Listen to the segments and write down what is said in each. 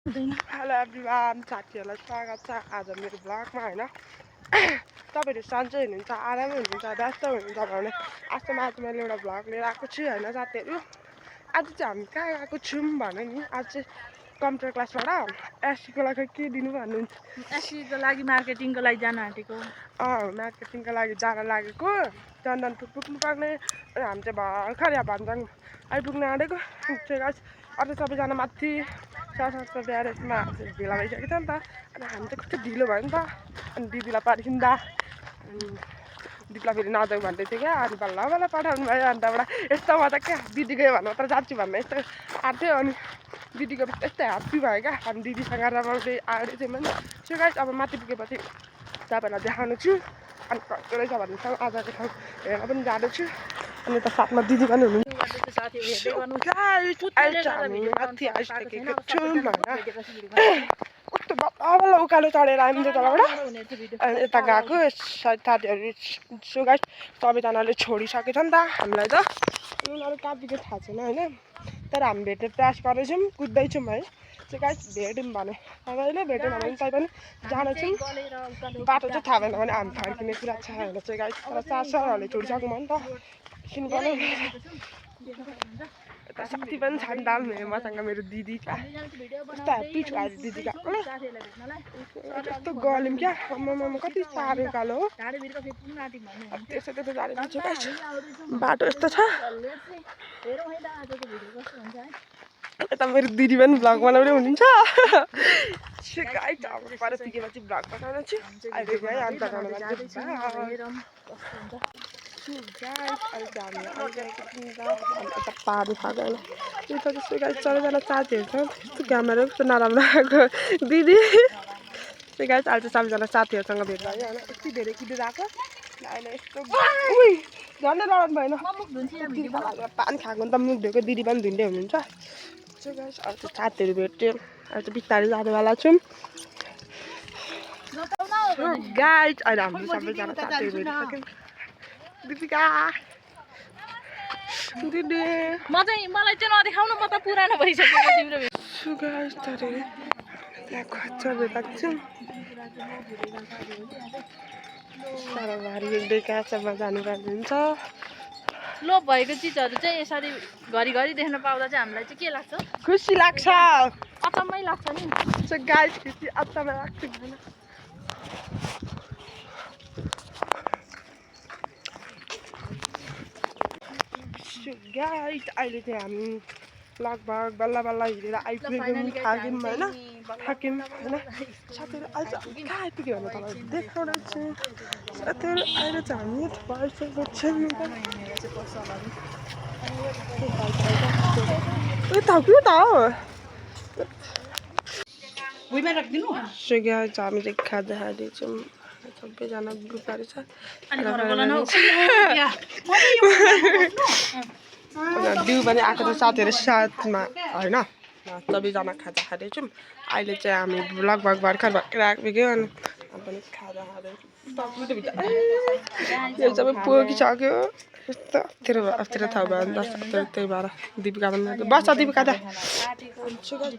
Hello everyone, साथीहरूलाई स्वागत छ आज मेरो ब्लगमा होइन। तपाईँहरू सन्चै हुनुहुन्छ, आरामै हुनुहुन्छ, व्यस्त हुनुहुन्छ भने आज मैले एउटा ब्लग लिएर आएको छु होइन साथीहरू। आज चाहिँ हामी कहाँ गएको छौँ भने नि आज चाहिँ कम्प्युटर क्लासबाट एससीको लागि के दिनु भन्नुहुन्छ? एससीको लागि मार्केटिङको लागि जान आँटेको। मार्केटिङको लागि जान लागेको। चन्दनपुर पुग्नुपर्ने अनि हामी चाहिँ भर्खर यहाँ भन्ज्याङ आइपुग्न आँटेको। अरू सबैजना माथि सरस्वती ब्यारेजमा भेला भइसकेको छ नि त। अनि हामी चाहिँ कस्तो ढिलो भयो नि त। अनि दिदीलाई पर्खिँदा दिदीलाई फेरि नजाउँ भन्दै थियो क्या। अनि बल्ल बल्ल पठाउनु भयो। अनि त्यहाँबाट यस्तो मजा क्या, दिदी गयो भने मात्र जान्छु भन्ने यस्तो आएको थियो। अनि दिदीको यस्तो ह्याप्पी भयो क्या। अनि दिदीसँग रमाउँदै आएको थियो मैले। सो गाइस अब माथि पुगेपछि तपाईँहरूलाई देखाउनु छु। अनि कस्तो रहेछ भन्ने ठाउँ आजको ठाउँ हेर्न पनि जाँदैछु। अनि त साथमा दिदी पनि हुनुहुन्छ। हामी माथि आइसकेको छौँ होइन। कस्तो बल्ल उकालो चढेर आयौँ त्यो तलबाट। अनि यता गएको सायद साथीहरू सो गाइस सबैजनाले छोडिसकेछ नि त हामीलाई त। उनीहरू कहाँ पुग्यो थाहा छैन होइन। तर हामी भेट्ने प्रयास गर्दैछौँ, कुद्दैछौँ है। चाहिँ गाइस भेट्यौँ भने तपाईँले भेट्यौँ भने चाहिँ पनि जानेछौँ। बाटो चाहिँ थाहा भएन भने हामी फर्किने कुरा छ होइन चाहिँ गाइस। तर सरहरूले छोडिसक्नु भयो नि त, किनभने यता साथी पनि छ नि त मसँग मेरो दिदी क्या। कस्तो ह्याप्पी छु आज दिदी गएको। यस्तो गल्यौँ क्या, आम्मामा कति साह्रो उकालो हो। त्यसो जाने छु गाइस। बाटो यस्तो छ। यता मेरो दिदी पनि भ्लग बनाउँदै हुनुहुन्छ। गाइस अब पर पुगेपछि भ्लग बनाउनु छु। अहिले गएँ अन्त गाउनु पाहाडी खाँदैन यो त त्यस्तो गाइस। सबैजना साथीहरू छ त्यस्तो क्यामेरा कस्तो नराम्रो आएको दिदी। त्यही गाइस अहिले चाहिँ सबैजना साथीहरूसँग भेट भयो होइन। यति धेरै कुदेर आएको अहिले यस्तो झन्डै लडाउनु भएन। पानी खाएको नि त मुख धोएको दिदी पनि धुँदै हुनुहुन्छ। सो गाइस अहिले चाहिँ साथीहरू भेट्यो। अहिले चाहिँ बिस्तारै जानेवाला छौँ। गाइस अहिले हाम्रो सबैजना साथीहरू भेटिसक्यौँ। दिपिका दिदी मलाई चाहिँ नदेखाउनु, म त पुरानो भइसक्यो तिम्रो। सो गाइस त्यहाँ खच्चर भेटाएको छु। साह्रो भारी बेकासम्म जानुपर्ने हुन्छ। लोभ भएको चिजहरू चाहिँ यसरी घरिघरि देख्न पाउँदा चाहिँ हामीलाई चाहिँ के लाग्छ? खुसी लाग्छ। अचम्मै लाग्छ नि। सो गाइस खुसी अचम्मै लाग्छ भन। गाइस अहिले चाहिँ हामी लगभग बल्ल बल्ल हिँडेर आइपुग्यौँ। थाक्यौँ होइन थाक्यौँ होइन। साथीहरू अहिले चाहिँ कहाँ आइपुग्यो भने तपाईँहरू देखाउँदैछु। साथीहरू अहिले चाहिँ हामी भइसकेको छौँ। थाक्यो त हो। सो गाइस हामी चाहिँ खाजा खाँदैछौँ। सबैजना ग्रुपहरू छ। दिउ पनि आएको छ साथीहरू साथमा होइन। सबैजना खाजा खाँदैछौँ। अहिले चाहिँ हामी लगभग भर्खर भर्खर आइपुग्यो। अनि पनि खाजा खाँदैछौँ। यो सबै पोकिसक्यो। यस्तो अप्ठ्यारो ठाउँ भयो नि त। त्यही भएर दिपिका पनि बस्छ। दिपिका त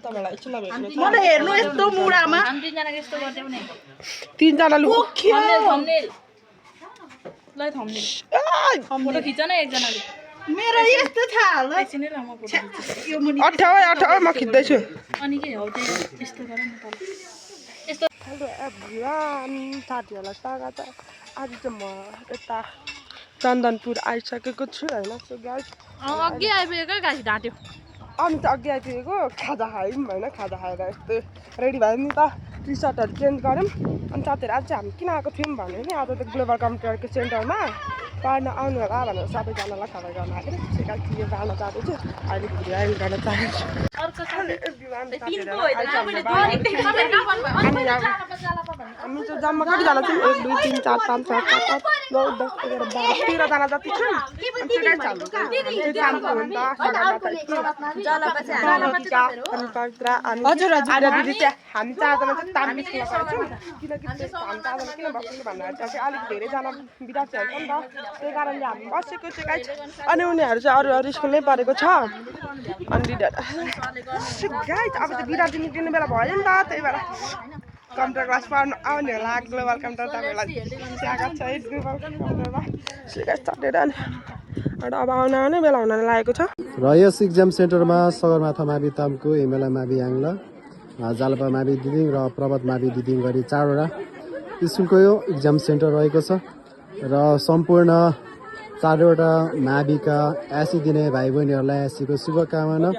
तपाईँलाई एकछिन हेर्नु यस्तो मुडामा तिनजना लु फोटो खिच न एकजनाले। मेरो यस्तो छ ल अठाउ म खिच्दैछु। अनि के हो त्यही यस्तो गर न त। यस्तो हेलो एभ्रिवान, साथीहरूलाई स्वागत छ। आज चाहिँ म यता चन्दनपुर आइसकेको छु होइन। सो गाइस अघि आइपुगेकै गाडी ढाँट्यो। अनि त अघि आइपुगेको खाजा खायौँ होइन। खाजा खाएर यस्तो रेडी भयो नि त। टी सर्टहरू चेन्ज गऱ्यौँ। अनि साथीहरू आज चाहिँ हामी किन आएको थियौँ भने नि आज त ग्लोबल कम्प्युटरको सेन्टरमा पढ्न आउनु होला भनेर सबैजनालाई खबर गर्न आएको थियो। त्यसै कारण यो जान चाहँदैछु। अहिले भिडियो गर्न चाहन्छु। हामी चाहिँ जम्मा कतिजना छौँ? 1 2 3 4 5 6 7 8 9 10 11 12 13जना जति छौँ। हामी 4जना चाहिँ ताम स्कुलमा पढ्छौँ। किनकि कि हामी आजमा किन बसेको भन्दाखेरि चाहिँ अलिक धेरैजना विद्यार्थीहरू छ नि त त्यही कारणले हामी बसेको चाहिँ गाइस अनि उनीहरू चाहिँ अरू अरू स्कुलमै पढेको छ अनि गाइस अब त विद्यार्थी निक्लिने बेला भयो नि त त्यही भएर कम्प्युटर क्लास पढ्नु आउने होला ग्लोबल कम्प्युटर तपाईँहरूलाई स्वागत छ यस ग्लोबल कम्प्युटरमा सिकाइ स्टार्टेड अनि अब आउने बेला हुन लागेको छ र यस इक्जाम सेन्टरमा सगरमाथा मावि तामको हिमालय मावि याङ्ला जालपा मावि दिदिङ र पर्वत मावि दिदिङ गरी 4वटा स्कुलको यो इक्जाम सेन्टर रहेको छ र सम्पूर्ण 4वटा माविका एससी दिने भाइ बहिनीहरूलाई एससीको शुभकामना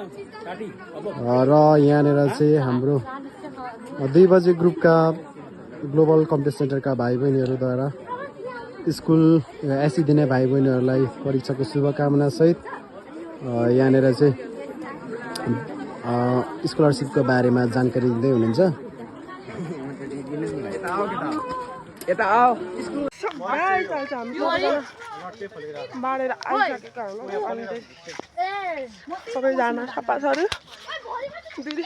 र यहाँनिर चाहिँ हाम्रो 2 बजे ग्रुपका ग्लोबल कम्प्युटर सेन्टरका भाइ बहिनीहरूद्वारा स्कुल एससी दिने भाइ बहिनीहरूलाई परीक्षाको शुभकामना सहित यहाँनिर चाहिँ स्कलरसिपको बारेमा जानकारी दिँदै हुनुहुन्छ बाँडेर आइसकेका हुनु अनि सबैजना छापासहरू दिदी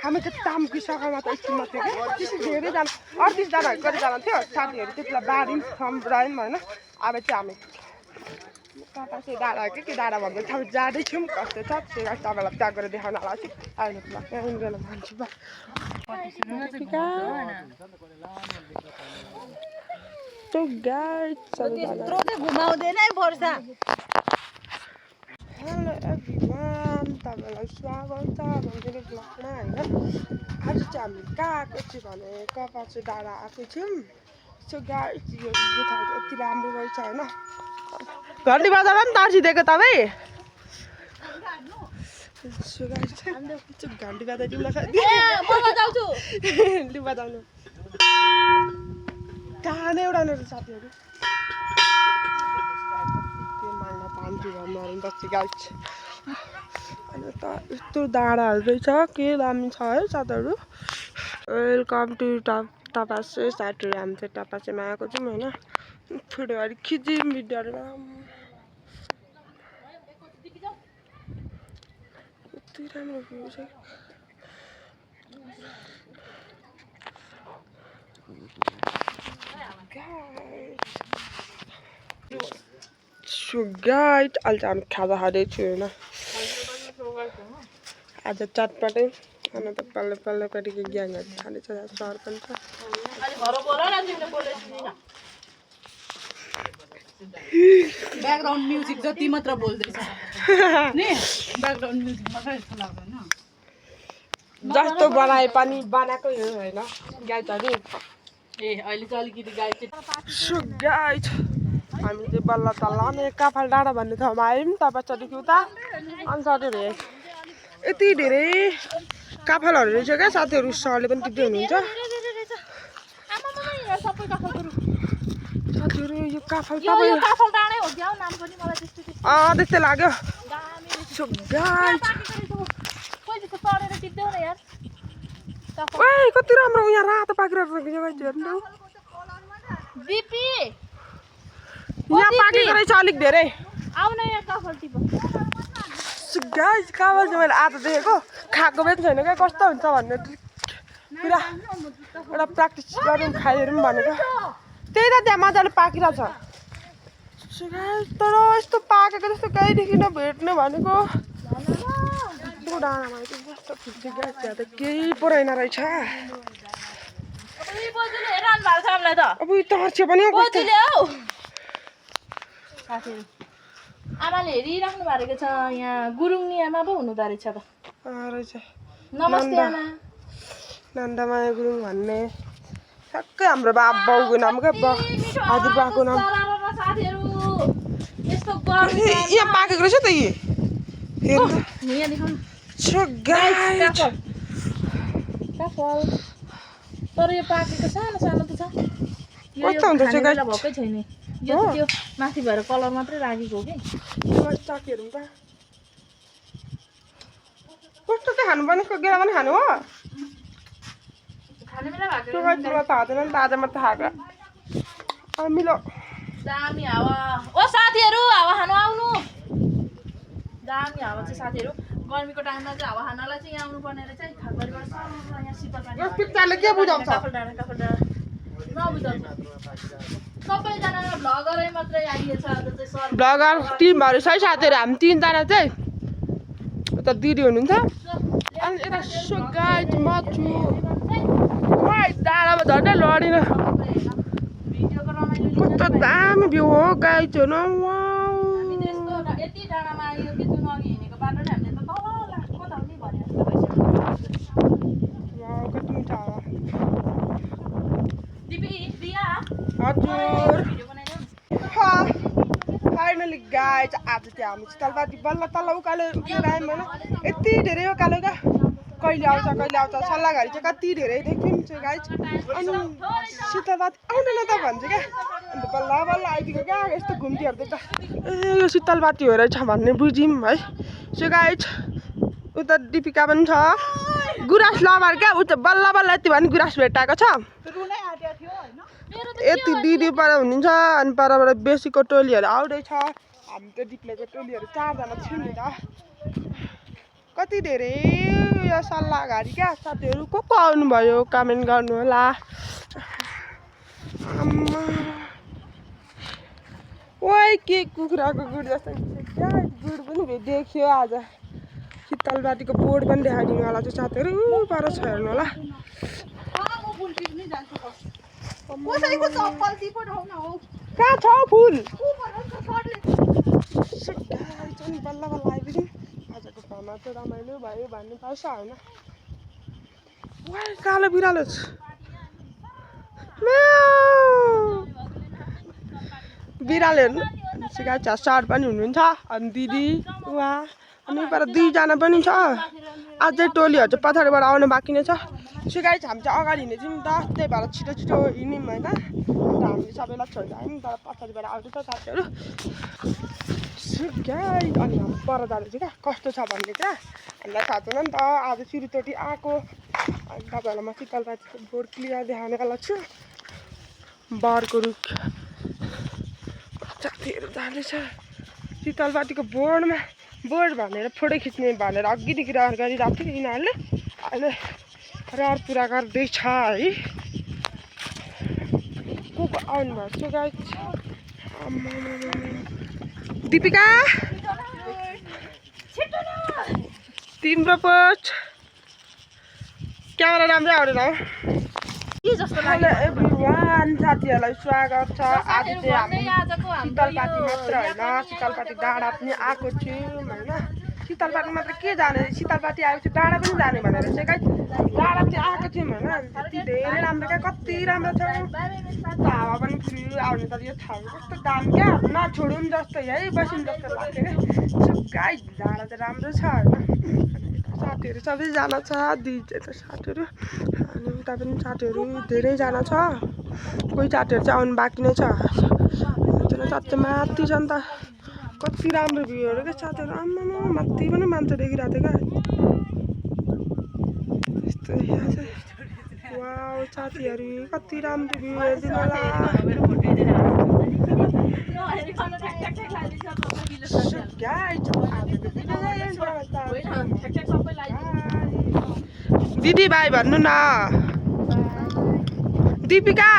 हामी त तामकी सघामा त स्कुलमा थियो कि त्यस्तो धेरैजना 38जना कतिजना थियो साथीहरू त्यति बेला बारी फर्म रह्यौँ होइन अब चाहिँ हामी तपाईँ डाँडा के डाँडा भन्दा अब जाँदैछौँ कस्तो छ त्यो गाइस तपाईँलाई प्याक गरेर देखाउन होला चाहिँ अहिले मान्छु बा घुमाउँदैन है वर्षा हेलो एभ्रिवान तपाईँलाई स्वागत छ मेरो ब्लगमा होइन आज चाहिँ हामी कहाँ आएको चाहिँ भने कपासे डाँडा आएको छौँ सो गाइस यो ठाउँ यति राम्रो रहेछ होइन घन्टी बजाएर पनि तर्सिदिएको तपाईँ सो गाइस घन्टी बजाइदिउँ लु बजाउनु कहाँ नै उडाउनु साथीहरू गाइस अनि त यस्तो डाँडाहरू रहेछ के दामी छ है साथीहरू वेलकम टु टपासे साथीहरू हामी चाहिँ टपासेमा आएको छौँ होइन फोटोहरू खिच्यौँ भिडियोहरू कति राम्रो भ्यू छ सो गाइस अहिले चाहिँ हामी खाजा खाँदैछु होइन आज चटपटै अनि त पल्लो पल्लोपट्टिको ग्याङहरू खाँदैछ सर पनि छ ब्याकग्राउन्ड म्युजिक जति मात्र बोल्दैछ नि ब्याकग्राउन्ड म्युजिक मात्रै जस्तो लाग्दैन जस्तो बनाए पनि बनाएको होइन गाइसहरू ए अहिले चाहिँ अलिकति गाई चाहिँ सो गाइस हामी चाहिँ बल्ल तल्ल अनि काफल डाँडा भन्ने ठाउँमा आयौँ तपाईँदेखि उता अनि साथीहरू यति धेरै काफलहरू रहेछ क्या साथीहरू सरले पनि टिप्दै हुनुहुन्छ साथीहरू यो काफल तपाईँ त्यस्तै लाग्यो सो गाइस ओए कति राम्रो यहाँ रातो पाकिरहेको छ हेर्नु यहाँ पाकेको रहेछ अलिक धेरै गाइस काफल चाहिँ मैले आज देखेको खाएको पनि छैन क्या कस्तो हुन्छ भन्ने पुरा एउटा प्र्याक्टिस गरौँ खाइहेरौँ भनेको त्यही त त्यहाँ मजाले पाकिरहेछ तर यस्तो पाकेको जस्तो कहीँदेखि नभेट्ने भनेको डाँडामा कस्तो खिच्छ ग्यास त्यहाँ त केही पो रहेन रहेछ अब तर्स्यो पनि आमाले हेरिराख्नु भएको छ यहाँ गुरुङनी आमा पो हुनुहुँदो रहेछ त रहेछ नमस्ते आमा नन्दमाया गुरुङ भन्ने ठ्याक्कै हाम्रो बाबुको नाम क्या हजुरबाको नाम यहाँ पाकेको रहेछ त तर यो पाकेको सानो सानो त छ भएकै छैन यो त त्यो माथि भएर कलर मात्रै राखेको हो कि चाकीहरू त कस्तो चाहिँ खानु पर्ने गेडा पनि खानु हो खाने बेला भएको त्यो त हाल्दैन नि ताजा मात्रै खाएको मिलो दामी हावा ओ साथीहरू हावा खानु आउनु दामी हावा चाहिँ साथीहरू गर्मीको टाइममा चाहिँ हावा खानलाई चाहिँ यहाँ आउनु पर्ने रहेछ खालबारीबाट यहाँ शीतल पानी पिक्चरले के बुझाउँछ काफल डाँडा सबैजना भ्लगरै मात्रै आइएछ आज चाहिँ सर ब्लगर टिमहरू छ है साथीहरू हामी 3 जना चाहिँ उता दिदी हुनुहुन्छ अनि यता सो गाइज म छु डाँडामा झन्डै लडिन भिडियोको रमाइलो कस्तो दामी भ्यू हो गाइजहरू यति डाँडामा आइयो कि जुन अघि हिँडेको बाटो नै हामीले त तल लास्टमा धाउने भने जस्तो भइसक्यो कति मिठो हावा दिपी प्रिया हजुर भिडियो बनाइदेऊ फाइनली गाइज आज चाहिँ हामी शीतलबाटी बल्ल तल उकालो उकेर आयौँ होइन यति धेरै उकालो क्या कहिले आउँछ सल्लाहघरि चाहिँ कति धेरै देख्यौँ चाहिँ गाइज अनि शीतलबाटी आउनु न त भन्छ क्या अन्त बल्ल बल्ल आइदिएको क्या यस्तो घुम्तीहरू देख्दा ए यो शीतलबाटी हो रहेछ भन्ने बुझ्यौँ है सो गाइज उता दिपिका पनि छ गुराँस लबर क्या उता बल्ल बल्ल यति भने गुराँस भेटाएको छ यति दिदी पर हुनुहुन्छ अनि परबाट बेसीको टोलीहरू आउँदैछ हामी त दिप्लेको टोलीहरू 4 जना छौँ नि त कति धेरै यो सल्लाहघरि क्या साथीहरू को आउनुभयो कमेन्ट गर्नु होला ओइ के कुखुराको गुड जस्तो गुड पनि देखियो आज शीतलबाटीको बोर्ड पनि देखाइदिनु होला चाहिँ साथीहरू पर छ हेर्नु होला कहाँ छ फुल बल्ल बल्ल आइपुग्यौँ आजको भाउमा चाहिँ रमाइलो भयो भन्नु पाउँछ होइन कालो बिरालो बिरालोहरू सिकाइ सर पनि हुनुहुन्छ अनि दिदी उहाँ अनि पर 2 जना पनि छ अझै टोलीहरू चाहिँ पछाडिबाट आउनु बाँकी नै छ सिकाइ हामी चाहिँ अगाडि हिँड्ने थियौँ नि त त्यही भएर छिटो छिटो हिँड्यौँ होइन अन्त हामीले सबैलाई छोडेर आयौँ तर पछाडिबाट आउँदैछ साथीहरू सिकाइ अनि हामी पर जाँदैछ क्या कस्तो छ भन्ने क्या हामीलाई थाहा छैन नि त आज सुरुचोटि आएको अनि तपाईँहरूलाई म शीतलबाटीको बोर्ड क्लियर देखाउनेवाला छु बरको रुख साथीहरू जाँदैछ शीतलबाटीको बोर्ड भनेर फोटो खिच्ने भनेर अघिदेखि रहर गरिरहेको थियो यिनीहरूले अहिले रहर पुरा गर्दैछ है को आउनुभएको छ गाइस दिपिका तिम्रो पोस्ट क्यामेरा राम्रै आउँदैन हो के जस्तो हेलो एभ्रिवान साथीहरूलाई स्वागत छ आज चाहिँ हामी शीतलबाटी मात्र होइन शीतलबाटी डाँडा पनि आएको छौँ होइन शीतलबाटी मात्र के जाने शीतलबाटी आएपछि डाँडा पनि जाने भनेर चाहिँ गाइस डाँडा पनि आएको छौँ होइन त्यति धेरै राम्रो क्या कति राम्रो छ हावा पनि फ्री आउने त यो ठाउँ कस्तो दाम क्या नछोडौँ जस्तो है बस्यौँ जस्तो लाग्यो क्या गाइस डाँडा चाहिँ राम्रो छ होइन साथीहरू सबैजना छ दिदी त साथीहरू अनि उता पनि साथीहरू धेरैजना छ कोही साथीहरू चाहिँ आउनु बाँकी नै छ साथी माथि छ नि त कति राम्रो भ्यूहरू क्या साथीहरू आम्मामा माथि पनि मान्छे देखिरहेको थियो क्या यस्तो वाउ साथीहरू कति राम्रो भ्यू हेरिदिनु होला दिदी भाइ भन्नु न दिपिका